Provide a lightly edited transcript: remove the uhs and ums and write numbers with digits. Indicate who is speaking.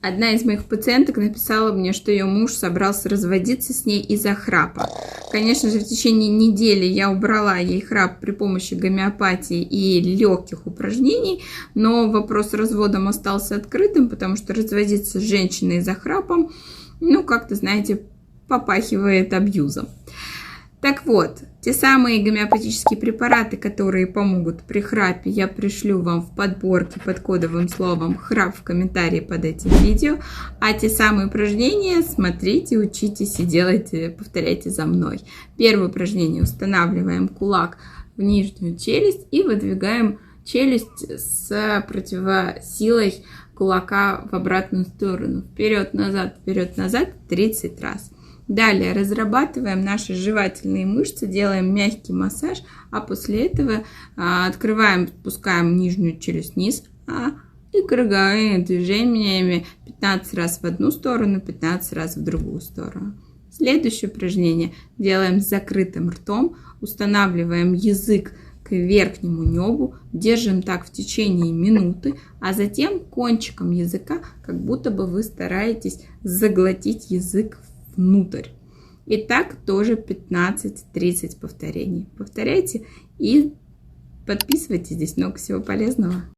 Speaker 1: Одна из моих пациенток написала мне, что ее муж собрался разводиться с ней из-за храпа. Конечно же, в течение недели я убрала ей храп при помощи гомеопатии и легких упражнений, но вопрос с разводом остался открытым, потому что разводиться с женщиной из-за храпа, как-то, знаете, попахивает абьюзом. Так вот, те самые гомеопатические препараты, которые помогут при храпе, я пришлю вам в подборке под кодовым словом «храп» в комментарии под этим видео. А те самые упражнения смотрите, учитесь и делайте, повторяйте за мной. Первое упражнение: устанавливаем кулак в нижнюю челюсть и выдвигаем челюсть с противосилой кулака в обратную сторону. Вперед-назад 30 раз. Далее разрабатываем наши жевательные мышцы, делаем мягкий массаж, а после этого открываем, спускаем нижнюю челюсть вниз и круговыми движениями 15 раз в одну сторону, 15 раз в другую сторону. Следующее упражнение делаем с закрытым ртом, устанавливаем язык к верхнему небу, держим так в течение минуты, а затем кончиком языка, как будто бы вы стараетесь заглотить язык внутрь. И так тоже 15-30 повторений. Повторяйте и подписывайтесь. Здесь много всего полезного.